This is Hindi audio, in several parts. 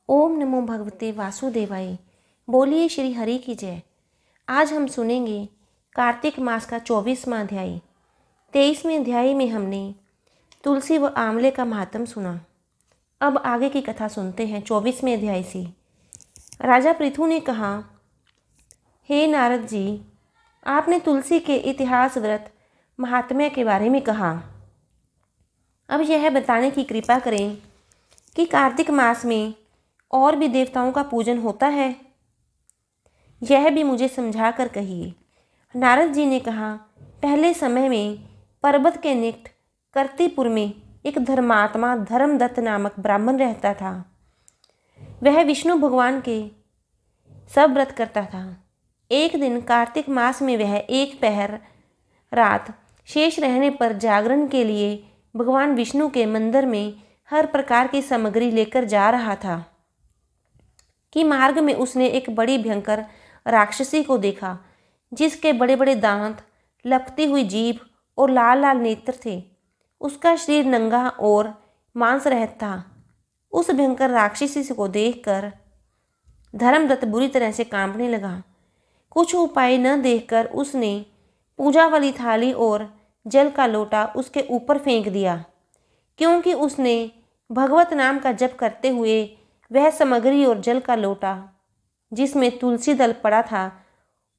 ओम नमो भगवते वासुदेवाय। बोलिए श्री हरि की जय। आज हम सुनेंगे कार्तिक मास का 24वां अध्याय। 23वें अध्याय में हमने तुलसी व आंवले का महात्म सुना। अब आगे की कथा सुनते हैं 24वें अध्याय से। राजा पृथु ने कहा, हे नारद जी, आपने तुलसी के इतिहास व्रत महात्म्य के बारे में कहा। अब यह बताने की कृपा करें कि कार्तिक मास में और भी देवताओं का पूजन होता है। यह भी मुझे समझा कर कहिए। नारद जी ने कहा, पहले समय में पर्वत के निकट कर्तिपुर में एक धर्मात्मा धर्मदत्त नामक ब्राह्मण रहता था। वह विष्णु भगवान के सब व्रत करता था। एक दिन कार्तिक मास में वह एक पहर रात शेष रहने पर जागरण के लिए भगवान विष्णु के मंदिर में हर प्रकार की सामग्री लेकर जा रहा था कि मार्ग में उसने एक बड़ी भयंकर राक्षसी को देखा, जिसके बड़े बड़े दांत, लपकती हुई जीभ और लाल लाल नेत्र थे। उसका शरीर नंगा और मांस रहित था। उस भयंकर राक्षसी को देखकर धर्मदत्त बुरी तरह से कांपने लगा। कुछ उपाय न देखकर उसने पूजा वाली थाली और जल का लोटा उसके ऊपर फेंक दिया, क्योंकि उसने भगवत नाम का जप करते हुए वह सामग्री और जल का लोटा जिसमें तुलसी दल पड़ा था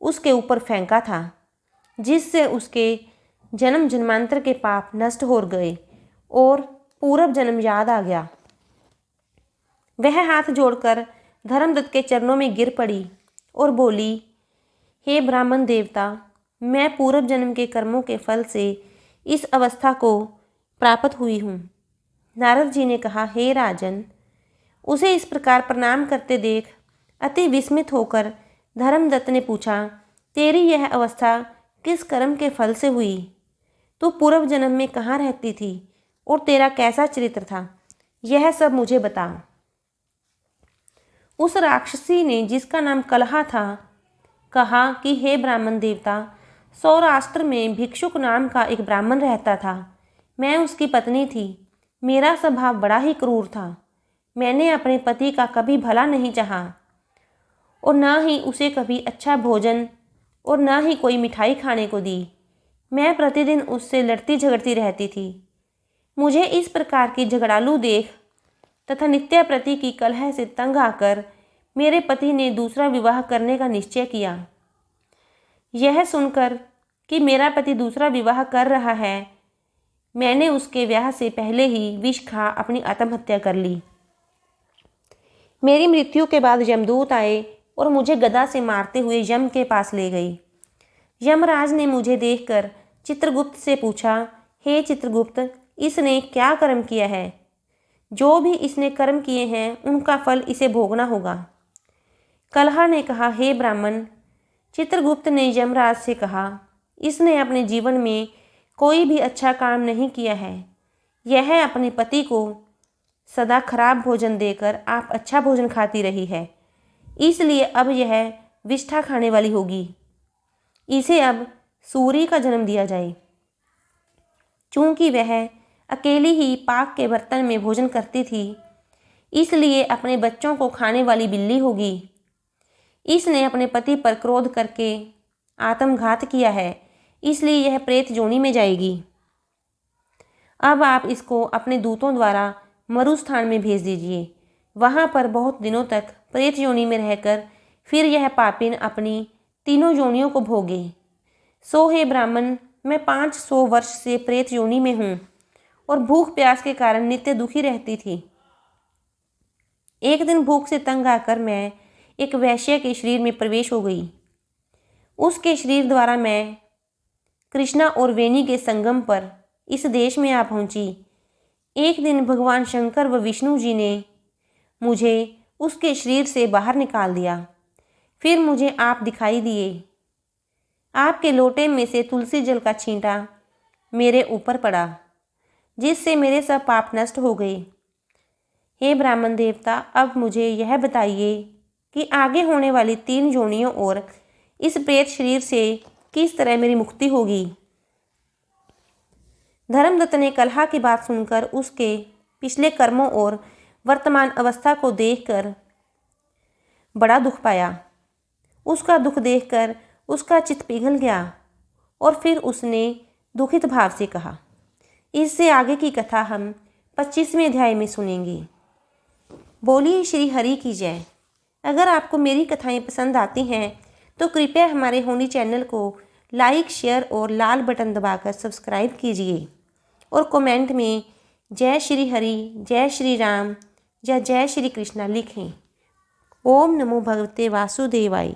उसके ऊपर फेंका था, जिससे उसके जन्म जन्मांतर के पाप नष्ट हो गए और पूर्व जन्म याद आ गया। वह हाथ जोड़कर धर्मदत्त के चरणों में गिर पड़ी और बोली, हे ब्राह्मण देवता, मैं पूर्व जन्म के कर्मों के फल से इस अवस्था को प्राप्त हुई हूँ। नारद जी ने कहा, हे राजन, उसे इस प्रकार प्रणाम करते देख अति विस्मित होकर धर्मदत्त ने पूछा, तेरी यह अवस्था किस कर्म के फल से हुई? तू पूर्व जन्म में कहाँ रहती थी और तेरा कैसा चरित्र था? यह सब मुझे बता। उस राक्षसी ने, जिसका नाम कलहा था, कहा कि हे ब्राह्मण देवता, सौराष्ट्र में भिक्षुक नाम का एक ब्राह्मण रहता था। मैं उसकी पत्नी थी। मेरा स्वभाव बड़ा ही क्रूर था। मैंने अपने पति का कभी भला नहीं चाहा और न ही उसे कभी अच्छा भोजन और न ही कोई मिठाई खाने को दी। मैं प्रतिदिन उससे लड़ती झगड़ती रहती थी। मुझे इस प्रकार की झगड़ालू देख तथा नित्य प्रति की कलह से तंग आकर मेरे पति ने दूसरा विवाह करने का निश्चय किया। यह सुनकर कि मेरा पति दूसरा विवाह कर रहा है, मैंने उसके ब्याह से पहले ही विष खा अपनी आत्महत्या कर ली। मेरी मृत्यु के बाद यमदूत आए और मुझे गदा से मारते हुए यम के पास ले गई। यमराज ने मुझे देखकर चित्रगुप्त से पूछा, हे चित्रगुप्त, इसने क्या कर्म किया है? जो भी इसने कर्म किए हैं उनका फल इसे भोगना होगा। कलहा ने कहा, हे ब्राह्मण, चित्रगुप्त ने यमराज से कहा, इसने अपने जीवन में कोई भी अच्छा काम नहीं किया है। यह अपने पति को सदा खराब भोजन देकर आप अच्छा भोजन खाती रही है, इसलिए अब यह विष्ठा खाने वाली होगी। इसे अब सूरी का जन्म दिया जाए। चूंकि वह अकेली ही पाक के बर्तन में भोजन करती थी, इसलिए अपने बच्चों को खाने वाली बिल्ली होगी। इसने अपने पति पर क्रोध करके आत्मघात किया है, इसलिए यह प्रेत योनि में जाएगी। अब आप इसको अपने दूतों द्वारा मरुस्थान में भेज दीजिए। वहाँ पर बहुत दिनों तक प्रेत योनि में रहकर फिर यह पापिन अपनी तीनों योनियों को भोगे। सो हे ब्राह्मण, मैं 500 वर्ष से प्रेत योनि में हूँ और भूख प्यास के कारण नित्य दुखी रहती थी। एक दिन भूख से तंग आकर मैं एक वैश्य के शरीर में प्रवेश हो गई। उसके शरीर द्वारा मैं कृष्णा और वेणी के संगम पर इस देश में आ पहुंची। एक दिन भगवान शंकर व विष्णु जी ने मुझे उसके शरीर से बाहर निकाल दिया। फिर मुझे आप दिखाई दिए। आपके लोटे में से तुलसी जल का छींटा मेरे ऊपर पड़ा, जिससे मेरे सब पाप नष्ट हो गए। हे ब्राह्मण देवता, अब मुझे यह बताइए कि आगे होने वाली 3 योनियों और इस प्रेत शरीर से किस तरह मेरी मुक्ति होगी। धर्मदत्त ने कलहा की बात सुनकर उसके पिछले कर्मों और वर्तमान अवस्था को देखकर बड़ा दुख पाया। उसका दुख देखकर उसका चित्त पिघल गया और फिर उसने दुखित भाव से कहा, इससे आगे की कथा हम 25वें अध्याय में सुनेंगे। बोलिए श्री हरि की जय। अगर आपको मेरी कथाएं पसंद आती हैं तो कृपया हमारे होनी चैनल को लाइक, शेयर और लाल बटन दबाकर सब्सक्राइब कीजिए और कमेंट में जय श्री हरि, जय श्री राम या जय श्री कृष्णा लिखें। ओम नमो भगवते वासुदेवाय।